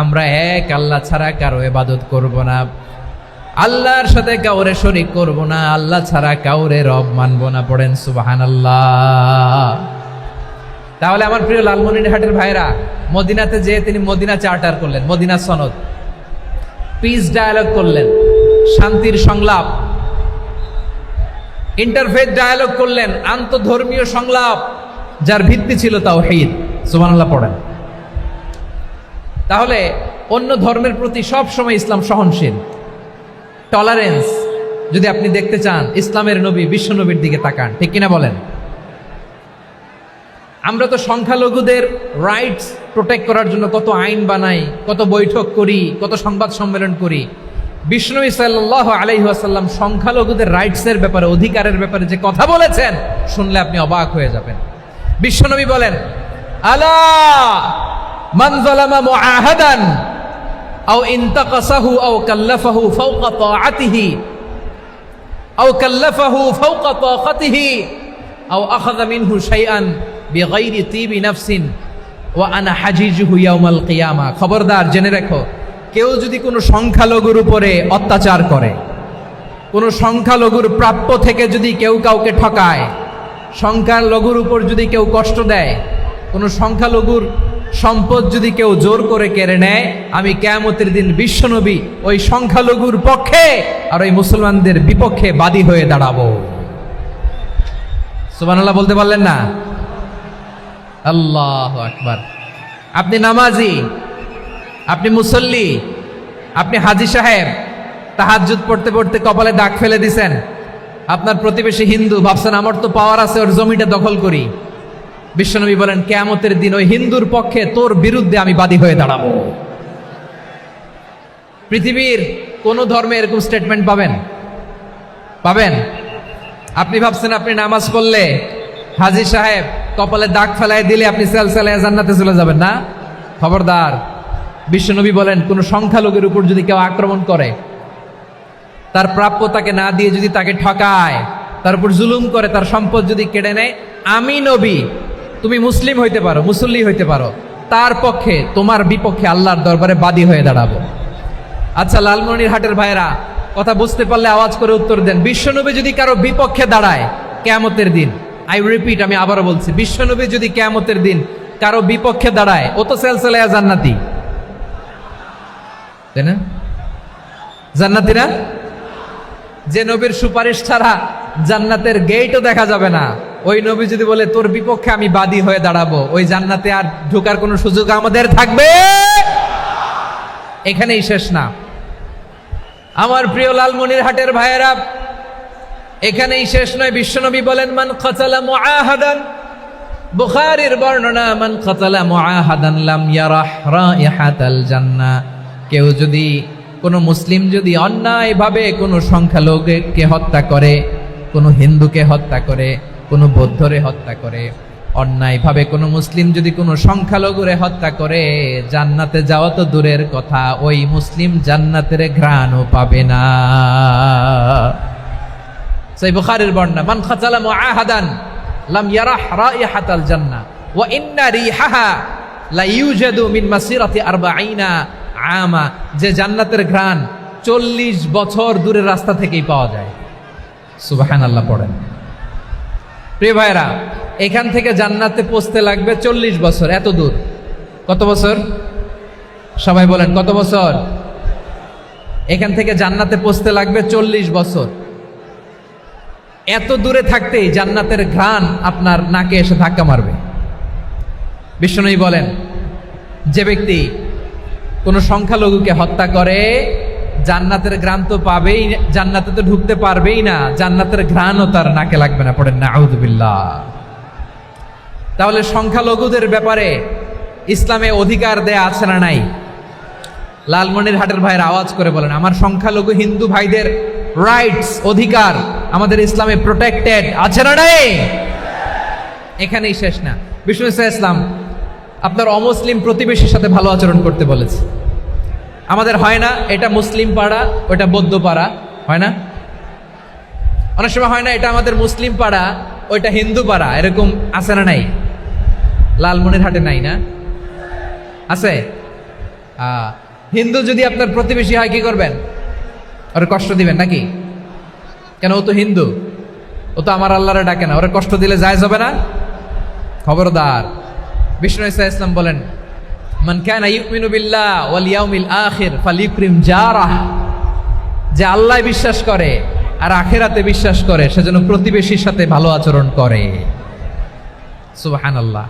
আমরা এক আল্লাহ ছাড়া কারো ইবাদত করব না, আল্লাহর সাথে কাউরে শরীক করব না, আল্লাহ ছাড়া কাউরে রব মানব না। পড়েন সুবহানাল্লাহ। তাহলে আমার প্রিয় লালমনিরহাটের ভাইরা, মদিনাতে যেয়ে তিনি মদিনা চার্টার করলেন, মদিনা সনদ, পিস ডায়ালগ করলেন, শান্তির সংলাপ, ইন্টারফেথ ডায়ালগ করলেন, আন্তধর্মীয় সংলাপ, যার ভিত্তি ছিল তাওহীদ। সুবহানাল্লাহ পড়েন। তাহলে অন্য ধর্মের প্রতি সব সময় ইসলাম সহনশীল, টলারেন্স। যদি আপনি দেখতে চান ইসলামের নবী, বিশ্ব নবীর দিকে তাকান, ঠিক কিনা বলেন? আমরা তো সংখ্যালঘুদের রাইটস প্রোটেক্ট করার জন্য কত আইন বানাই, কত বৈঠক করি, কত সংবাদ সম্মেলন করি। বিষ্ণু সাল্লাল্লাহু আলাইহি ওয়াসাল্লাম সংখ্যালঘুদের রাইটসের ব্যাপারে, অধিকারের ব্যাপারে যে কথা বলেছেন, শুনলে আপনি অবাক হয়ে যাবেন। বিশ্বনবী বলেন, আলা মান যালামা মুআহাদান আও ইনতাকাসাহু আও কাল্লাফাহু ফাওকা তাআতিহি আও কাল্লাফাহু ফাওকা তাকাতিহি আও আখাযা মিনহু শাইআন বিগাইরি তিবি নাফসিন ওয়া আনা হাজিজুহু ইয়াউমাল কিয়ামা। খবরদার, জেনে রাখো, কেউ যদি কোনো সংখ্যালঘুর উপরে অত্যাচার করে, কোনো সংখ্যালঘুর প্রাপ্য থেকে যদি কেউ কাউকে ঠকায়, সংখ্যালঘুর উপর যদি কেউ কষ্ট দেয়, কোনো সংখ্যালঘুর সম্পদ যদি কেউ জোর করে কেড়ে নেয়, আমি কিয়ামতের দিন বিশ্বনবী ওই সংখ্যালঘুর পক্ষে আর ওই মুসলমানদের বিপক্ষে বাদী হয়ে দাঁড়াবো। সুবহানাল্লাহ বলতে পারলেন না? আল্লাহু আকবার। আপনি নামাজি, আপনি মুসল্লি, আপনি হাজী সাহেব, তাহাজ্জুদ পড়তে পড়তে কপালে দাগ ফেলে দিছেন, আপনার প্রতিবেশী হিন্দু, ভাবছেন আমার তো পাওয়ার আছে, ওর জমিটা দখল করি। বিশ্বনবী বলেন, কিয়ামতের দিন ওই হিন্দুর পক্ষে, তোর বিরুদ্ধে আমি বাদী হয়ে দাঁড়াবো। পৃথিবীর কোন ধর্মে এরকম স্টেটমেন্ট পাবেন? পাবেন? আপনি ভাবছেন আপনি নামাজ পড়লে, হাজী সাহেব কপালে দাগ ফেলায় দিলে আপনি সেলসেলায় জান্নাতে চলে যাবেন না? খবরদার। বিশ্বনবী বলেন, কোন সংখ্যালঘুর উপর যদি কেউ আক্রমণ করে, তার প্রাপ্য তাকে না দিয়ে যদি তাকে ঠকায়, তার উপর জুলুম করে, তার সম্পদ যদি কেড়ে নেয়, আমি নবী, তুমি মুসলিম হইতে পারো, মুসল্লি হইতে পারো, তার পক্ষে, তোমার বিপক্ষে আল্লাহর দরবারে বাদী হয়ে দাঁড়াবো। আচ্ছা লালমনিরহাটের ভাইরা, কথা বুঝতে পারলে আওয়াজ করে উত্তর দেন। বিশ্বনবী যদি কারো বিপক্ষে দাঁড়ায় কিয়ামতের দিন, আই রিপিট, আমি আবারও বলছি, বিশ্বনবী যদি কিয়ামতের দিন কারো বিপক্ষে দাঁড়ায়, ও তো সেলসেলায়া জান্নাতি, তাই না? জান্নাতি না? যে নবীর সুপারিশ ছাড়া জান্নাতের গেটও দেখা যাবে না, ওই নবী যদি বলে তোর বিপক্ষে আমি বাদী হয়ে দাঁড়াবো, ওই জান্নাতে আর ঢোকার কোনো সুযোগ আমাদের থাকবে? এখানেই শেষ না আমার প্রিয় লালমনিরহাটের ভাইয়েরা, এখানেই শেষ নয়। বিশ্বনবী বলেন, মান কাতালা মুআহাদান, বুখারীর বর্ণনা, মান কাতালা মুআহাদান লাম ইয়ারাহ রাইহাতাল জান্নাহ। কেউ যদি, কোনো মুসলিম যদি অন্যায়ভাবে কোনো সংখ্যালঘুকে হত্যা করে, কোনো হিন্দুকে হত্যা করে, কোনো বৌদ্ধরে হত্যা করে, অন্যায়ভাবে কোনো মুসলিম যদি কোনো সংখ্যালঘুরে হত্যা করে, জান্নাতে যাওয়া তো দূরের কথা, ওই মুসলিম জান্নাতের ঘ্রাণও পাবে না। সেই বুখারীর বর্ণনা, মান কাতালা মুআহাদান লাম ইয়ারাহ রাইহাতাল জান্নাহ ওয়া ইন্না রিহাহা লা ইউজাদু মিন মাসিরাতি 40 আমা। যে জান্নাতের ঘ্রাণ 40 বছর দূরের রাস্তা থেকেই পাওয়া যায়। সুবহানাল্লাহ পড়েন। প্রিয় ভাইরা, এখান থেকে জান্নাতে পৌঁছতে লাগবে 40 বছর। এত দূর, কত বছর? সবাই বলেন, কত বছর? এখান থেকে জান্নাতে পৌঁছতে লাগবে 40 বছর। এত দূরে থাকতেই জান্নাতের ঘ্রাণ আপনার নাকে এসে ধাক্কা মারবে। বিশ্বনবী বলেন, যে ব্যক্তি কোনো সংখ্যালঘুকে হত্যা করে, জান্নাতের ঘ্রাণ তো পাবেই, জান্নাতে তো ঢুকতে পারবেই না, জান্নাতের ঘ্রাণও তার নাকে লাগবে না। পড়েন না আউযুবিল্লাহ। তাহলে সংখ্যালঘুদের ব্যাপারে ইসলামে অধিকার দেয়া আছে না নাই? লালমনিরহাটের ভাইয়ের আওয়াজ করে বলেন, আমার সংখ্যালঘু হিন্দু ভাইদের রাইটস, অধিকার আমাদের ইসলামে প্রোটেক্টেড আছে না নাই? এখানেই শেষ না। বিষ্ণু ইসলাম আপনার অমুসলিম প্রতিবেশীর সাথে ভালো আচরণ করতে বলেছে। আমাদের হয় না, এটা মুসলিম পাড়া, ওটা বৌদ্ধ পাড়া, হয় না? অনেক সময় হয় না, এটা আমাদের মুসলিম পাড়া, ওইটা হিন্দু পাড়া, এরকম আছে না নাই? লালমনিরহাটে নাই না? আছে? হিন্দু যদি আপনার প্রতিবেশী হয় কি করবেন? ওরে কষ্ট দিবেন নাকি? কেন, ও তো হিন্দু, ও তো আমার আল্লাহরে ডাকে না, ওরে কষ্ট দিলে জায়েজ হবে না? খবরদার। বিষ্ণু ঈসা ইসলাম বলেন, মান কানা ইউমিনু বিল্লাহ ওয়াল ইয়াউমিল আখির ফালিউকরিম জারাহ, যে আল্লাহ বিশ্বাস করে আর আখিরাতে বিশ্বাস করে সেজন্য প্রতিবেশীর সাথে ভালো আচরণ করে। সুবহানাল্লাহ।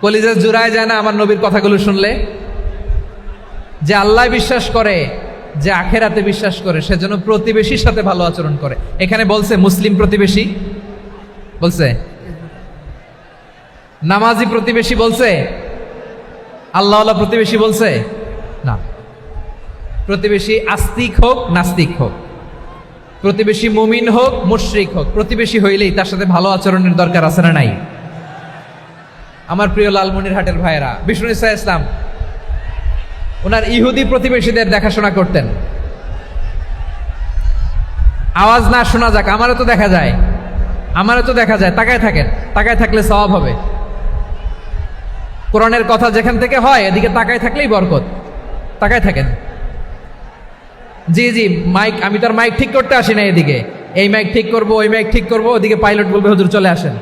কলিজা জুড়ায় যায় না আমার নবীর কথাগুলো শুনলে? যে আল্লাহ বিশ্বাস করে, যে আখিরাতে বিশ্বাস করে সেজন্য প্রতিবেশীর সাথে ভালো আচরণ করে। এখানে বলছে মুসলিম প্রতিবেশী বলছে, নামাজি প্রতিবেশী বলছে, আল্লাহওয়ালা প্রতিবেশী বলছে না। প্রতিবেশী আস্তিক হোক নাস্তিক হোক, প্রতিবেশী মুমিন হোক মুশরিক হোক, প্রতিবেশী হইলেই তার সাথে ভালো আচরণের দরকার আছে না নাই? আমার প্রিয় লালমনিরহাটের ভাইয়েরা, বিষ্ণু ঈসা ইসলাম ওনার ইহুদি প্রতিবেশীদের দেখাশোনা করতেন। আওয়াজ না শোনা যাক, আমারও তো দেখা যায়, আমারও তো দেখা যায়। তাকায় থাকেন, তাকায় থাকলে সওয়াব হবে। কোরআনের কথা যেখান থেকে হয় এদিকে তাকায় থাকলেই বরকত। তাকায় থাকেন। জি জি, মাইক, আমি তো আর মাইক ঠিক করতে আসি না এদিকে, এই মাইক ঠিক করব, ওই মাইক ঠিক করব, ওদিকে পাইলট বলবে হুজুর চলে আসেন।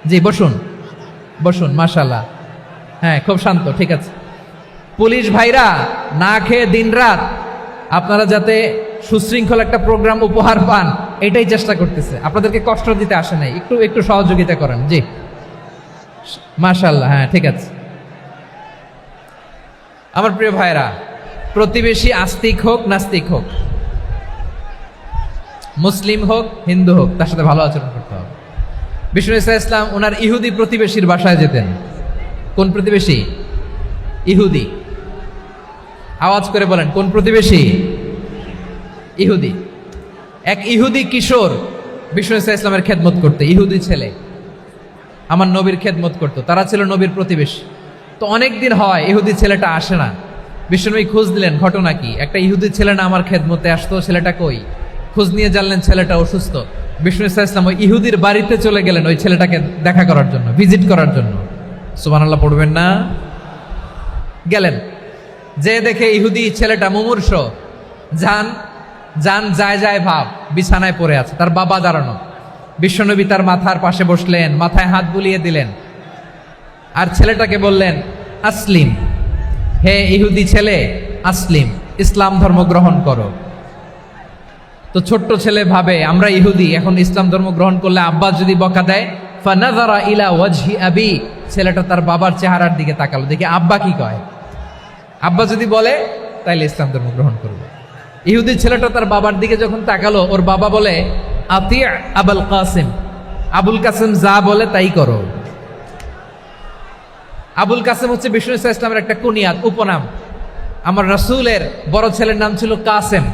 জি বসুন, বসুন, মাশাআল্লাহ। হ্যাঁ, খুব শান্ত, ঠিক আছে। পুলিশ ভাইরা না খেয়ে দিনরাত আপনারা যাতে সুশৃঙ্খল একটা প্রোগ্রাম উপহার পান এটাই চেষ্টা করতেছে, আপনাদেরকে কষ্ট দিতে আসে নাই, একটু একটু সহযোগিতা করেন। জি মাশাআল্লাহ, হ্যাঁ ঠিক আছে। আমার প্রিয় ভাইরা, প্রতিবেশী আস্তিক হোক নাস্তিক হোক, মুসলিম হোক হিন্দু হোক, তার সাথে ভালো আচরণ করতে হবে। বিষ্ণু ঈসা ইসলাম ওনার ইহুদি প্রতিবেশীর বাসায় যেতেন। কোন প্রতিবেশী? ইহুদি। আওয়াজ করে বলেন, কোন প্রতিবেশী? ইহুদি। এক ইহুদি কিশোর বিষ্ণু ঈসা ইসলামের খেদমত করতে, ইহুদি ছেলে আমার নবীর খেদমত করতো, তারা ছিল নবীর প্রতিবেশী। তো অনেক দিন হয় ইহুদি ছেলেটা আসে না। বিষ্ণুনবী খোঁজ দিলেন, ঘটনা কি? একটা ইহুদি ছেলে না আমার খেদমতে আসতো, ছেলেটা কই? খোঁজ নিয়ে জানলেন ছেলেটা অসুস্থ। বিষ্ণু ঈসা ইসলাম ওই ইহুদির বাড়িতে চলে গেলেন ওই ছেলেটাকে দেখা করার জন্য, ভিজিট করার জন্য। সুবহানাল্লাহ পড়বেন না? গেলেন, যে দেখে ইহুদি ছেলেটা মুমূর্ষ, জান যায় যায় ভাব, বিছানায় পড়ে আছে, তার বাবা দাঁড়ানো। বিশ্বনবী তার মাথার পাশে বসলেন, মাথায় হাত বুলিয়ে দিলেন, আর ছেলেটাকে বললেন আসলিম, হে ইহুদি ছেলে আসলিম, ইসলাম ধর্ম গ্রহণ করো। তো ছোট্ট ছেলে ভাবে আমরা ইহুদি, এখন ইসলাম ধর্ম গ্রহণ করলে আব্বা যদি বকা দেয়। ফানাযারা ইলা ওয়াজহি আবি, ছেলেটা তার বাবার চেহারার দিকে তাকালো, দেখি আব্বা কি কয়। আব্বা যদি বলে তাইলে ইসলাম ধর্ম গ্রহণ করবে। ইহুদি ছেলেটা তার বাবার দিকে যখন তাকালো, ওর বাবা বলে আতি আবুল কাসিম, আবুল কাসিম যা বলে তাই করো। আবুল কাসিম হচ্ছে বিষ্ণু ঈসা ইসলামের একটা কুনিয়াত, উপনাম। আমার রাসূলের বড় ছেলের নাম ছিল কাসেম।